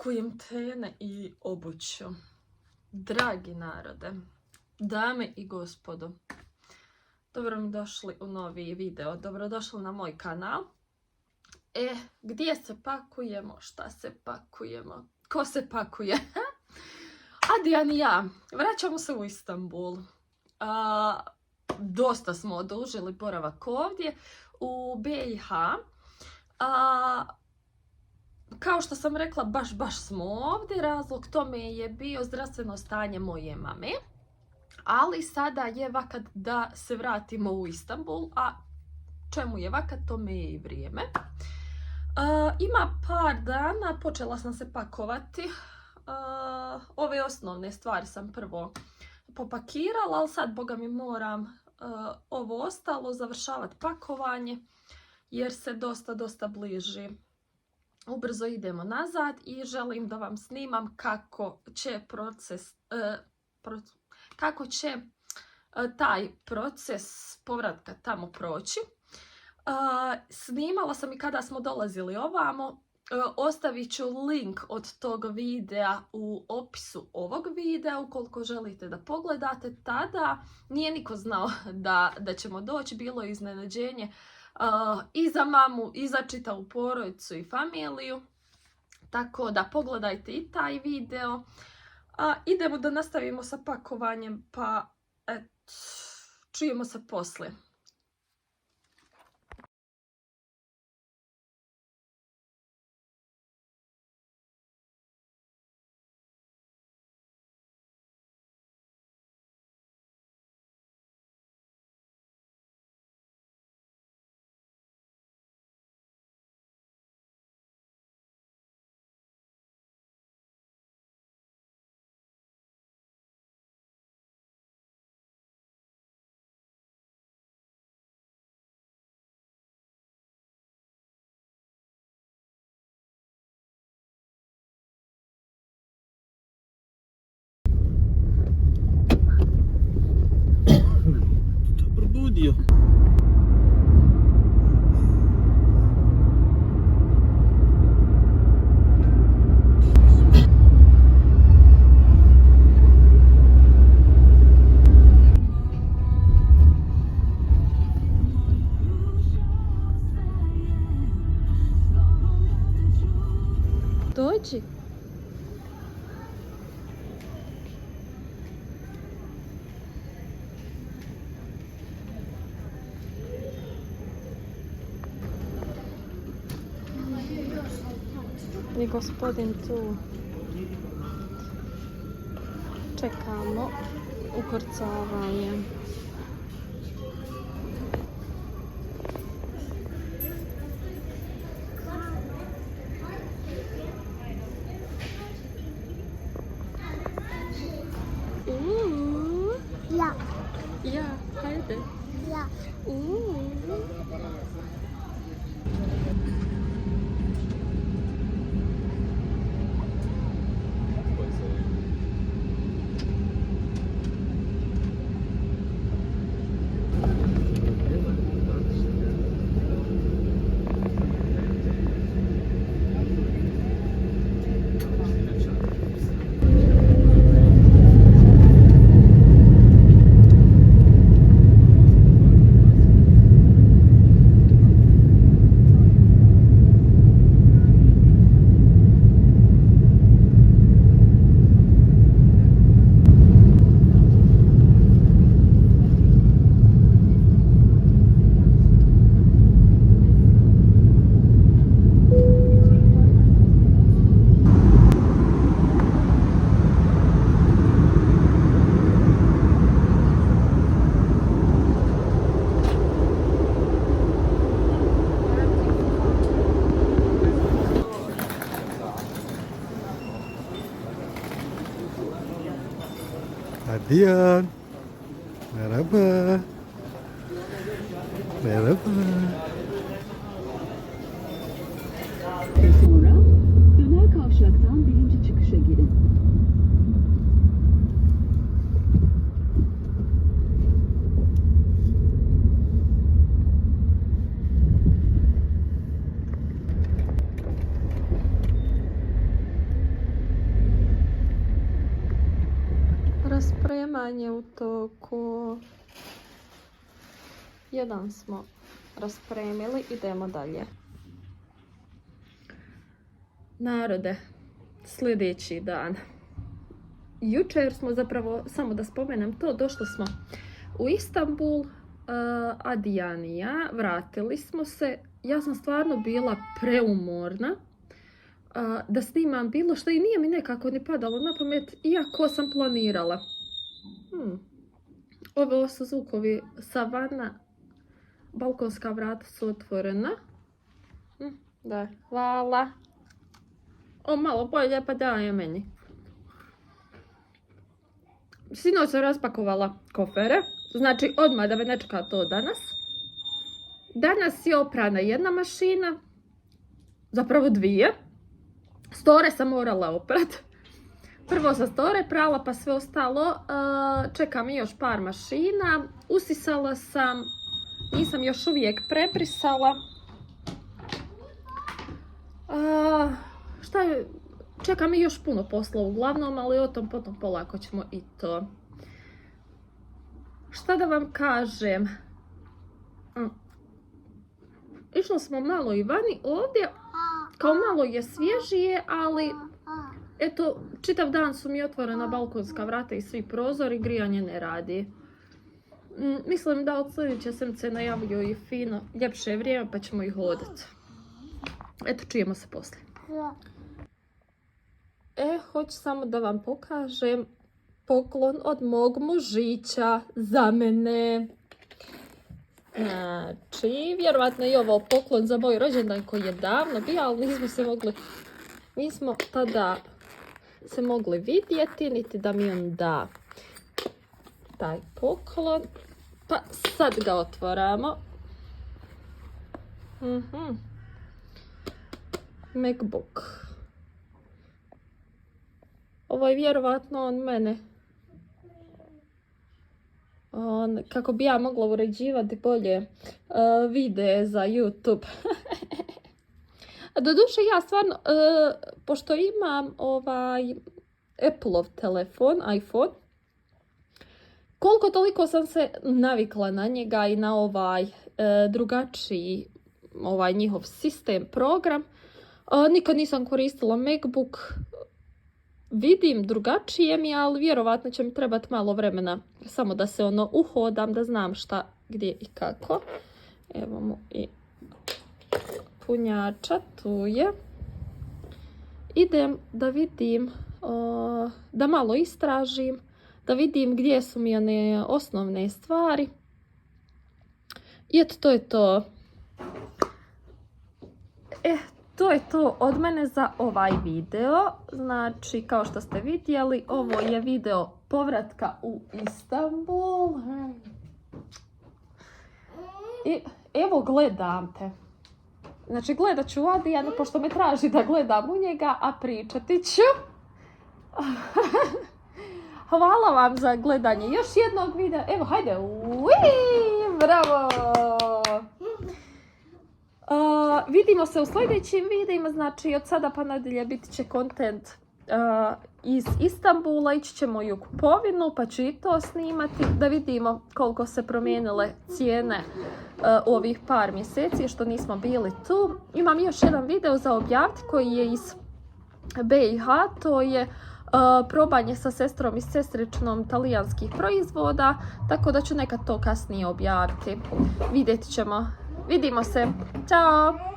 pakujem tene i obuću. Dragi narode, dame i gospodo, dobro mi došli u novi video, dobrodošli na moj kanal. Gdje se pakujemo, šta se pakujemo, ko se pakuje? Adijan i ja, vraćamo se u Istanbul. Dosta smo odužili boravak ovdje u BiH. Kao što sam rekla, baš smo ovdje. Razlog tome je bio zdravstveno stanje moje mame. Ali sada je vakat da se vratimo u Istanbul. A čemu je vakat? Tome je i vrijeme. Ima par dana počela sam se pakovati. Ove osnovne stvari sam prvo popakirala, ali sad, boga mi, moram ovo ostalo završavati pakovanje jer se dosta bliži. Ubrzo idemo nazad i želim da vam snimam kako će taj proces povratka tamo proći. Snimala sam i kada smo dolazili ovamo. Ostavit ću link od tog videa u opisu ovog videa ukoliko želite da pogledate. Tada nije niko znao da ćemo doći, bilo je iznenađenje i za mamu i za čitavu porodicu i familiju. Tako da pogledajte i taj video. Idemo da nastavimo sa pakovanjem, pa čujemo se poslije. Probudio. Dođi. I gospodin tu. Čekamo ukrcavanje. Ja. Ja, hajde. Ja. Adiyan. Merhaba. Merhaba. Sonra döner kavşaktan birinci çıkışa girin. spremanje u toku. Jedan smo raspremili, idemo dalje. Narode, sljedeći dan. Jučer smo zapravo, samo da spomenem to, došli smo u Istanbul, a Dijan i ja, vratili smo se. Ja sam stvarno bila preumorna da snimam bilo što i nije mi nekako ni padalo na pamet, iako sam planirala. Ovo su zvukovi savana, balkonska vrata su otvorena. Da, hvala. O, malo bolje pa daje meni. Sinoć sam raspakovala kofere, znači odmah da me ne čeka to danas. Danas je oprana jedna mašina, zapravo dvije. Store sam morala oprat. Prvo sam store prala pa sve ostalo. Čekam još par mašina. Usisala sam, nisam još uvijek prebrisala. Šta je? Čeka mi još puno posla uglavnom, ali o tom potom polako ćemo i to. Šta da vam kažem? Išla smo malo i vani, ovdje kao malo je svježije, ali eto, čitav dan su mi otvorena balkonska vrata i svi prozori, grijanje ne radi. Mislim da od sljedeće sedmice najavljuju i fino, ljepše vrijeme pa ćemo ih hodati. Eto, čujemo se poslije. Hoću samo da vam pokažem poklon od mog mužića za mene. Znači, vjerovatno je ovo poklon za moj rođendan koji je davno bio, ali nismo tada se mogli vidjeti, niti da mi on da taj poklon. Pa sad ga otvaramo. MacBook. Ovo je vjerovatno on mene. Kako bi ja mogla uređivati bolje videe za YouTube. Doduše ja stvarno, pošto imam ovaj Appleov telefon, iPhone, koliko toliko sam se navikla na njega i na ovaj drugačiji ovaj njihov sistem, program. Nikad nisam koristila MacBook. Vidim drugačije mi, ali vjerovatno će mi trebati malo vremena samo da se uhodam, da znam šta, gdje i kako. Evo mu i punjača, tu je. Idem da vidim, da malo istražim, da vidim gdje su mi one osnovne stvari. I eto, to je to. To je to od mene za ovaj video. Znači, kao što ste vidjeli, ovo je video povratka u Istanbul. I evo, gledam te. Znači, gledat ću Adijana, pošto me traži da gledam u njega, a pričati ću. Hvala vam za gledanje još jednog videa. Evo, hajde. Bravo! Vidimo se u sljedećim videima, znači od sada pa nadalje biti će kontent iz Istanbula, ići ćemo i u kupovinu pa ću i to snimati da vidimo koliko se promijenile cijene u ovih par mjeseci što nismo bili tu. Imam još jedan video za objaviti koji je iz BiH, to je probanje sa sestrom i sestričnom talijanskih proizvoda, tako da ću nekad to kasnije objaviti. Vidjet ćemo. Vidimo se. Ćao!